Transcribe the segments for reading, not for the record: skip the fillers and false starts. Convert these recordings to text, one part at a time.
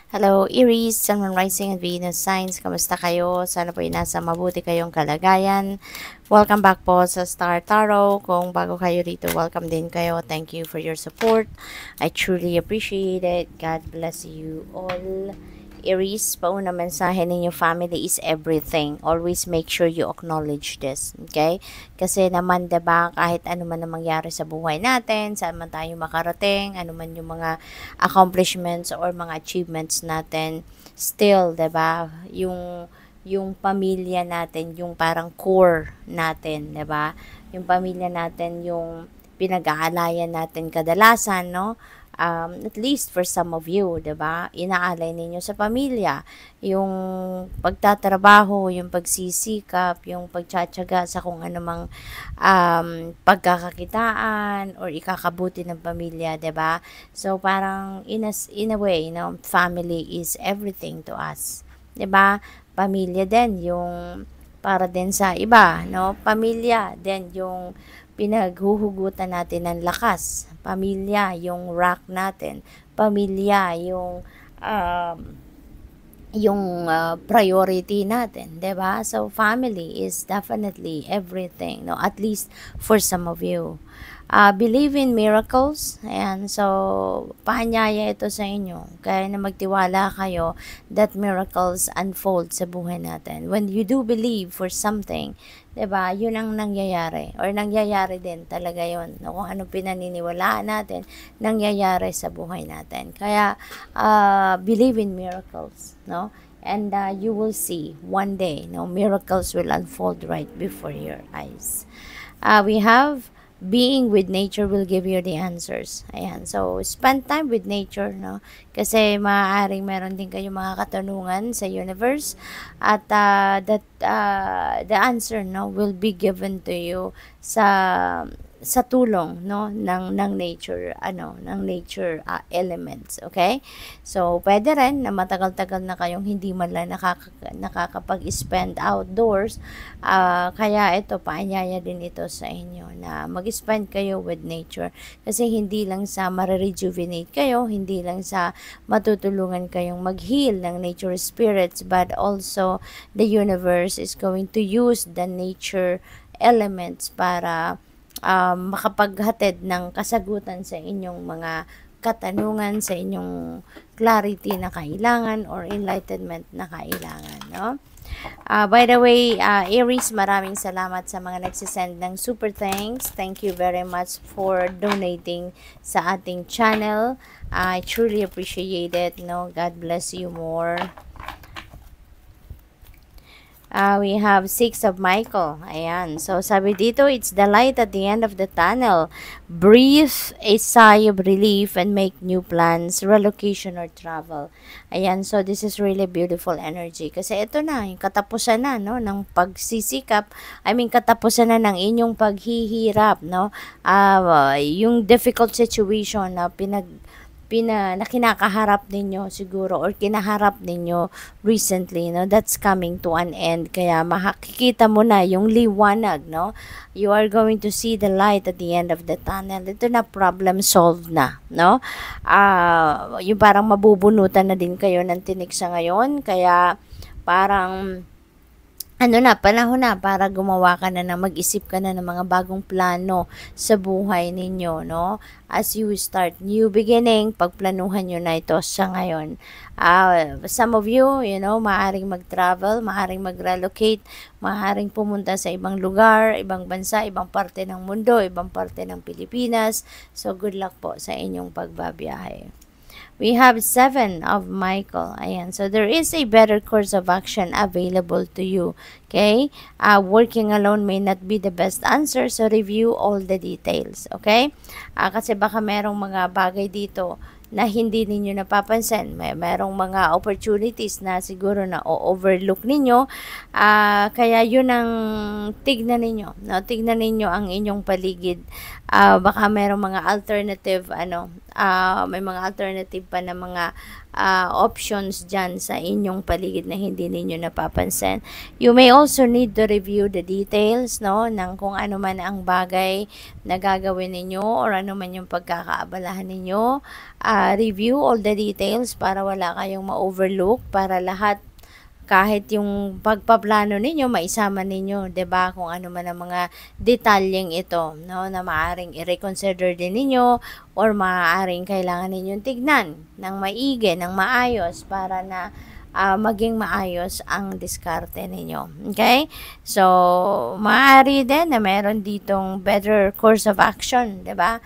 Hello, Aries, Sun, Moon, Rising, and Venus signs. Kamusta kayo? Sana po ay nasa mabuti kayong kalagayan. Welcome back po sa Star Tarot. Kung bago kayo rito, welcome din kayo. Thank you for your support. I truly appreciate it. God bless you all. Aries, pauna mensahe ninyo, family is everything. Always make sure you acknowledge this. Okay? Kasi naman, diba, kahit ano man ang mangyari sa buhay natin, saan man tayo makarating, ano man yung mga accomplishments or mga achievements natin, still, diba, yung pamilya natin, yung parang core natin, diba? Yung pamilya natin, yung pinag-aalayan natin kadalasan, no? At least for some of you, 'di ba? Inaalay ninyo sa pamilya yung pagtatrabaho, yung pagsisikap, yung pagtsatsaga sa kung anumang pagkakakitaan or ikakabuti ng pamilya, 'di ba? So parang in a way, family is everything to us. 'Di ba? Pamilya din yung para din sa iba, no? Pamilya din yung pinaghuhugutan natin ng lakas. Pamilya, yung rock natin. Pamilya, yung priority natin, 'di ba? So family is definitely everything, no? At least for some of you. Believe in miracles. Ayan, so paanyaya ito sa inyo. Kaya na magtiwala kayo that miracles unfold sa buhay natin. When you do believe for something, 'di ba? Yun ang nangyayari or nangyayari din talaga 'yon. No? Kung ano pinaniniwalaan natin, nangyayari sa buhay natin. Kaya believe in miracles, no? And you will see one day, no, miracles will unfold right before your eyes. We have being with nature will give you the answers. Ayan. So, spend time with nature, no? Kasi maaaring meron din kayong mga katanungan sa universe at the answer, no, will be given to you sa tulong, no, ng nature, ng nature elements, okay? So pwede rin na matagal-tagal na kayong hindi man lang nakakapag-spend outdoors, kaya ito paanyaya din ito sa inyo na mag-spend kayo with nature kasi hindi lang sa ma-rejuvenate kayo, hindi lang sa matutulungan kayong mag-heal ng nature spirits, but also the universe is going to use the nature elements para makapaghatid ng kasagutan sa inyong mga katanungan, sa inyong clarity na kailangan or enlightenment na kailangan, no? By the way, Aries, maraming salamat sa mga nagsisend ng super thanks. Thank you very much for donating sa ating channel. I truly appreciate it, no? God bless you more. We have 6 of Michael. Ayan. So, sabi dito, it's the light at the end of the tunnel. Breathe a sigh of relief and make new plans, relocation or travel. Ayan. So, this is really beautiful energy. Kasi ito na, yung katapusan na, no, ng pagsisikap. Katapusan na ng inyong paghihirap, no. Yung difficult situation na na kinakaharap ninyo siguro or kinaharap ninyo recently, no, that's coming to an end. Kaya makikita mo na yung liwanag, no, you are going to see the light at the end of the tunnel. Ito na, problem solved na, no. Yung parang mabubunutan na din kayo ng tinik sa ngayon, kaya parang panahon na para gumawa ka na mag-isip ka na ng mga bagong plano sa buhay ninyo, no? As you start new beginning, pagplanuhan nyo na ito sa ngayon. Some of you, maaring mag-travel, maaring mag-relocate, maaring pumunta sa ibang lugar, ibang bansa, ibang parte ng mundo, ibang parte ng Pilipinas. So, good luck po sa inyong pagbabiyahe. We have 7 of Michael. Ayan. So, there is a better course of action available to you. Okay? Working alone may not be the best answer. So, review all the details. Okay? Kasi baka merong mga bagay dito na hindi ninyo napapansin. Merong mga opportunities na siguro na overlook ninyo. Kaya yun ang tignan ninyo. No? Tignan ninyo ang inyong paligid. Baka merong mga alternative may mga alternative pa na mga options dyan sa inyong paligid na hindi ninyo napapansin. You may also need to review the details, no, ng kung ano man ang bagay na gagawin ninyo or ano man yung pagkakaabalahan ninyo. Review all the details para wala kayong ma-overlook, para lahat kahit yung pagpaplano ninyo, maisama ninyo, 'di ba? Kung ano man ang mga detalyeng ito, no, na maaring i-reconsider din ninyo or maaaring kailangan ninyong tignan ng maigi, ng maayos para na maging maayos ang diskarte ninyo. Okay? So, maaari din na meron ditong better course of action, 'di ba?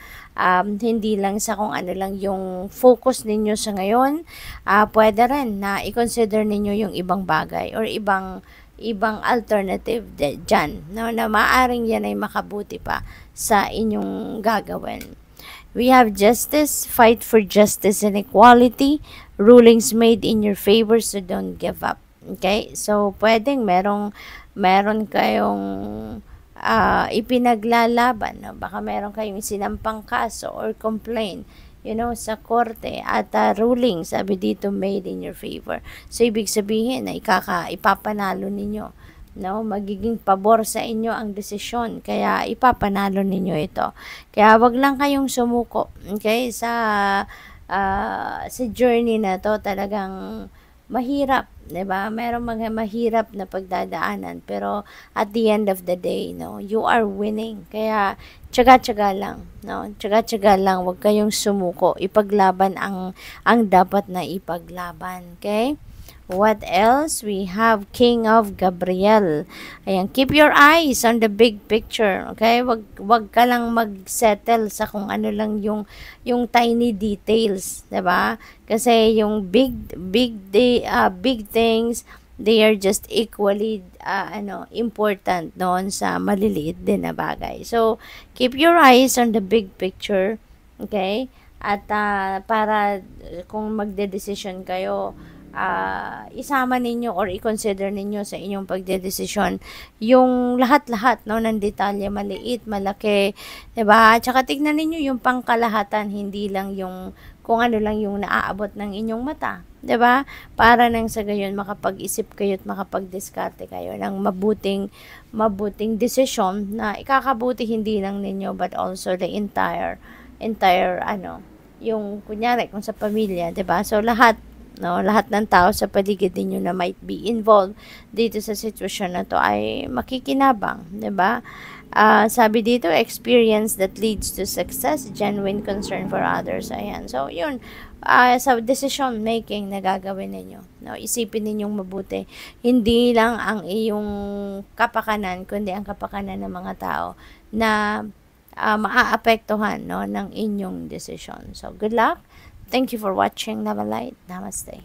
Hindi lang sa kung ano lang yung focus ninyo sa ngayon, pwede rin na i-consider ninyo yung ibang bagay or ibang alternative dyan, no, na maaring yan ay makabuti pa sa inyong gagawin. We have justice, fight for justice and equality, rulings made in your favor, so don't give up. Okay? So, pwedeng meron kayong ipinaglalaban, no? Baka meron kayong sinampang kaso or complaint, sa korte at ruling, sabi dito, made in your favor. So, ibig sabihin na ipapanalo ninyo, no? Magiging pabor sa inyo ang desisyon, kaya ipapanalo ninyo ito. Kaya wag lang kayong sumuko, okay? Sa journey na to, talagang mahirap, 'di ba? Merong mga mahirap na pagdadaanan, pero at the end of the day, no, you are winning. Kaya tiyaga-tiyaga lang, no? Tiyaga-tiyaga lang, 'wag kayong sumuko. Ipaglaban ang dapat na ipaglaban, okay? What else? We have King of Gabriel. Ayan, keep your eyes on the big picture, okay? Wag ka lang mag-settle sa kung ano lang yung tiny details, 'di ba? Kasi yung big things, they are just equally important noon sa maliliit din na bagay. So, keep your eyes on the big picture, okay? At para kung magde-decision kayo, isama ninyo or i-consider ninyo sa inyong pagdedesisyon yung lahat-lahat, no, ng detalye, maliit, malaki, 'di ba? Tsaka tignan ninyo yung pangkalahatan, hindi lang yung kung ano lang yung naaabot ng inyong mata, 'di ba? Para nang sa gayon makapag-isip kayo at makapag-diskarte kayo ng mabuting desisyon na ikakabuti hindi lang ninyo but also the entire yung kunyari kung sa pamilya, 'di ba? So lahat ng tao sa paligid ninyo na might be involved dito sa sitwasyon na to ay makikinabang, 'di ba? Sabi dito, experience that leads to success, genuine concern for others. Ayan. So, yun, sa decision making na gagawin ninyo, no, isipin ninyong mabuti. Hindi lang ang iyong kapakanan, kundi ang kapakanan ng mga tao na maaapektuhan, no, ng inyong decision. So, good luck. Thank you for watching. Love and light. Namaste.